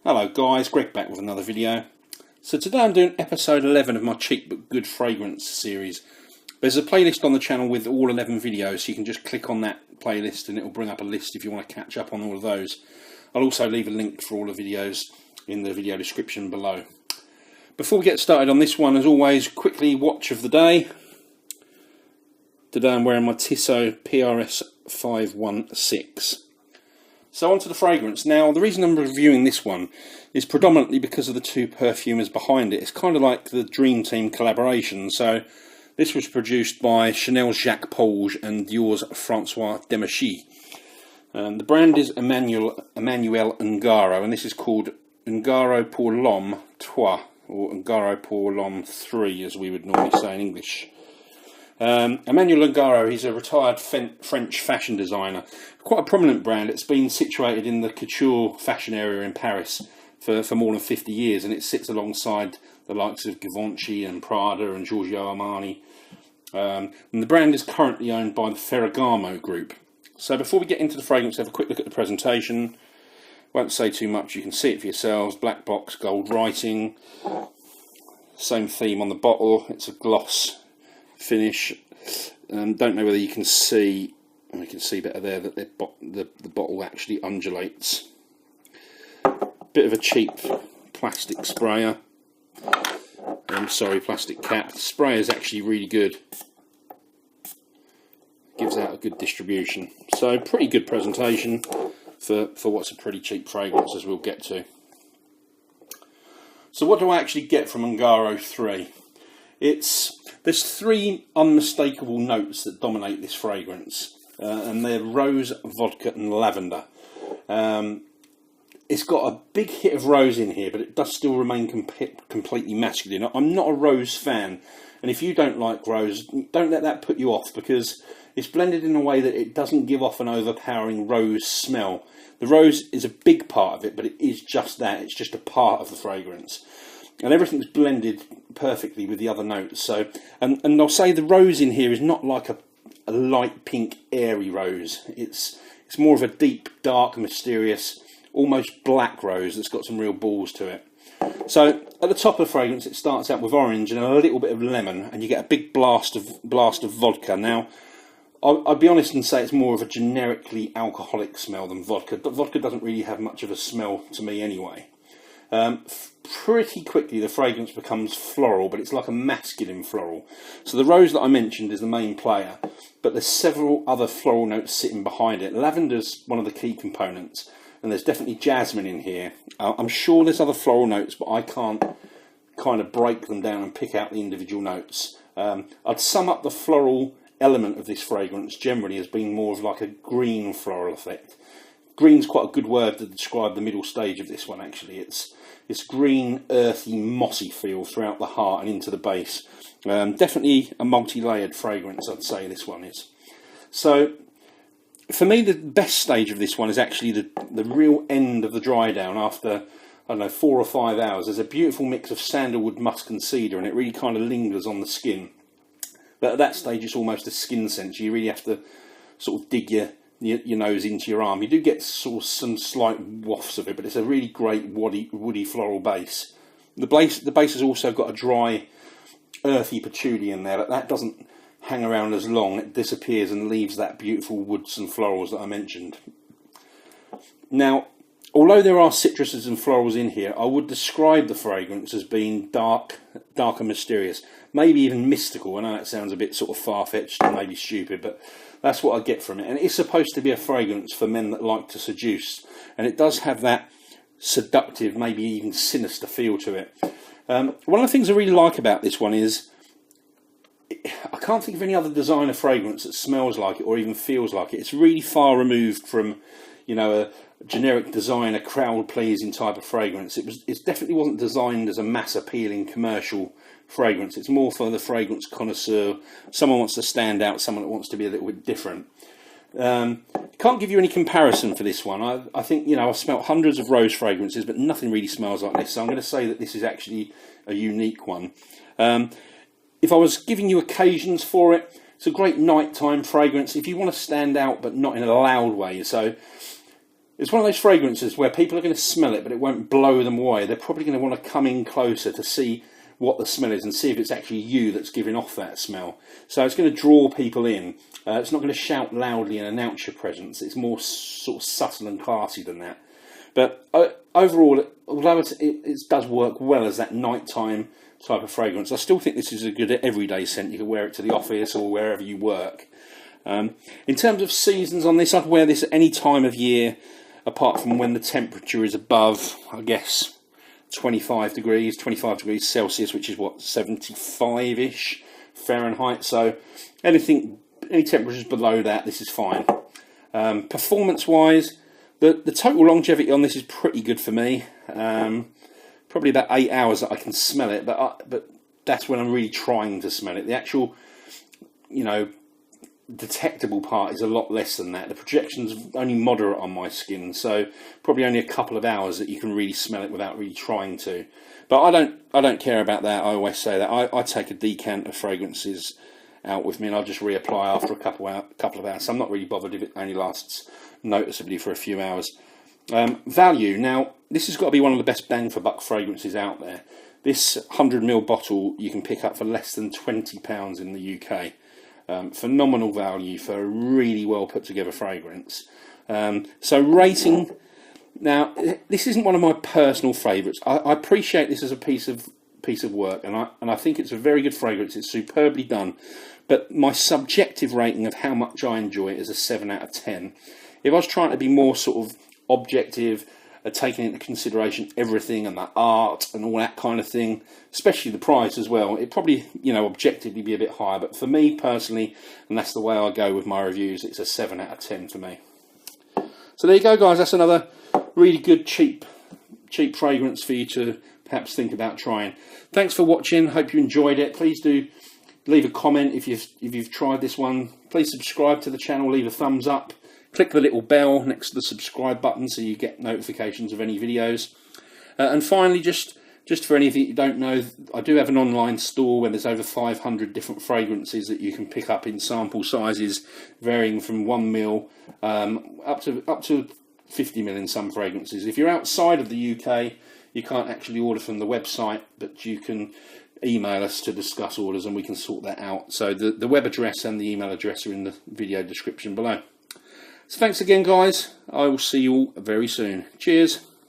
Hello guys, Greg back with another video. So today I'm doing episode 11 of my Cheap But Good Fragrance series. There's a playlist on the channel with all 11 videos, so you can just click on that playlist and it will bring up a list if you want to catch up on all of those. I'll also leave a link for all the videos in the video description below. Before we get started on this one, as always, quickly watch of the day. Today I'm wearing my Tissot PRS 516. So onto the fragrance. Now, the reason I'm reviewing this one is predominantly because of the two perfumers behind it. It's kind of like the Dream Team collaboration. So this was produced by Chanel's Jacques Polge and Dior's Francois Demachy. The brand is Emmanuel Ungaro, and this is called Ungaro pour l'Homme 3, or Ungaro pour l'Homme 3, as we would normally say in English. Emmanuel Ungaro, he's a retired French fashion designer. Quite a prominent brand. It's been situated in the couture fashion area in Paris for more than 50 years, and it sits alongside the likes of Givenchy and Prada and Giorgio Armani. And the brand is currently owned by the Ferragamo group. So before we get into the fragrance, have a quick look at the presentation. Won't say too much, you can see it for yourselves. Black box, gold writing. Same theme on the bottle. It's a gloss finish. Don't know whether you can see, we can see better there that the bottle actually undulates. Bit of a cheap plastic sprayer. Plastic cap. The spray is actually really good. Gives out a good distribution. So pretty good presentation for what's a pretty cheap fragrance, as we'll get to. So what do I actually get from Ungaro 3? There's three unmistakable notes that dominate this fragrance, and they're rose, vodka and lavender. It's got a big hit of rose in here, but it does still remain completely masculine. I'm not a rose fan, and if you don't like rose, don't let that put you off, because it's blended in a way that it doesn't give off an overpowering rose smell. The rose is a big part of it, but it is just that. It's just a part of the fragrance. And everything's blended perfectly with the other notes. So, and I'll say the rose in here is not like a light pink airy rose. It's more of a deep, dark, mysterious, almost black rose that's got some real balls to it. So at the top of the fragrance, it starts out with orange and a little bit of lemon, and you get a big blast of vodka. Now, I'll be honest and say it's more of a generically alcoholic smell than vodka. But vodka doesn't really have much of a smell to me anyway. Pretty quickly the fragrance becomes floral, but it's like a masculine floral. So the rose that I mentioned is the main player, but there's several other floral notes sitting behind it. Lavender's one of the key components, and there's definitely jasmine in here. I'm sure there's other floral notes, but I can't kind of break them down and pick out the individual notes. I'd sum up the floral element of this fragrance generally as being more of like a green floral effect. Green's quite a good word to describe the middle stage of this one, actually. It's green, earthy, mossy feel throughout the heart and into the base. Definitely a multi-layered fragrance, I'd say this one is. So, for me, the best stage of this one is actually the real end of the dry down after, I don't know, 4 or 5 hours. There's a beautiful mix of sandalwood, musk and cedar, and it really kind of lingers on the skin. But at that stage, it's almost a skin sense. You really have to sort of dig your nose into your arm. You do get sort of some slight wafts of it, but it's a really great woody floral base. The base has also got a dry, earthy patchouli in there, but that doesn't hang around as long. It disappears and leaves that beautiful woods and florals that I mentioned. Now, although there are citruses and florals in here, I would describe the fragrance as being dark and mysterious, maybe even mystical. I know that sounds a bit sort of far-fetched and maybe stupid, but that's what I get from it. And it's supposed to be a fragrance for men that like to seduce, and it does have that seductive, maybe even sinister feel to it. One of the things I really like about this one is I can't think of any other designer fragrance that smells like it or even feels like it. It's really far removed from, a generic designer, crowd-pleasing type of fragrance. It definitely wasn't designed as a mass-appealing commercial fragrance. It's more for the fragrance connoisseur. Someone wants to stand out, someone that wants to be a little bit different. Can't give you any comparison for this one. I think, I've smelt hundreds of rose fragrances, but nothing really smells like this. So I'm going to say that this is actually a unique one. If I was giving you occasions for it, it's a great nighttime fragrance. If you want to stand out, but not in a loud way. So It's one of those fragrances where people are going to smell it, but it won't blow them away. They're probably going to want to come in closer to see what the smell is and see if it's actually you that's giving off that smell. So it's going to draw people in. It's not going to shout loudly and announce your presence. It's more sort of subtle and classy than that. But overall, although it does work well as that nighttime type of fragrance, I still think this is a good everyday scent. You can wear it to the office or wherever you work. In terms of seasons on this, I'd wear this at any time of year, apart from when the temperature is above, I guess, 25 degrees Celsius, which is what, 75-ish Fahrenheit. So any temperatures below that, this is fine. Performance-wise, the total longevity on this is pretty good for me. Probably about 8 hours that I can smell it, but that's when I'm really trying to smell it. The actual, detectable part is a lot less than that. The projection's only moderate on my skin, so probably only a couple of hours that you can really smell it without really trying to. But I don't care about that. I always say that I take a decant of fragrances out with me, and I'll just reapply after a couple of hours. So I'm not really bothered if it only lasts noticeably for a few hours. Value. Now, this has got to be one of the best bang for buck fragrances out there. This 100ml bottle you can pick up for less than £20 in the UK. Phenomenal value for a really well put together fragrance. So rating. Now, this isn't one of my personal favourites. I appreciate this as a piece of work, and I think it's a very good fragrance. It's superbly done. But my subjective rating of how much I enjoy it is a 7 out of 10. If I was trying to be more sort of objective, taking into consideration everything and the art and all that kind of thing, especially the price as well, it'd probably, objectively be a bit higher. But for me personally, and that's the way I go with my reviews, it's a 7 out of 10 for me. So there you go, guys. That's another really good cheap fragrance for you to perhaps think about trying. Thanks for watching. Hope you enjoyed it. Please do leave a comment if you've tried this one. Please subscribe to the channel. Leave a thumbs up. Click the little bell next to the subscribe button so you get notifications of any videos. And finally, just for any of you who don't know, I do have an online store where there's over 500 different fragrances that you can pick up in sample sizes, varying from 1ml up to 50ml in some fragrances. If you're outside of the UK, you can't actually order from the website, but you can email us to discuss orders and we can sort that out. So the web address and the email address are in the video description below. So thanks again, guys. I will see you all very soon. Cheers.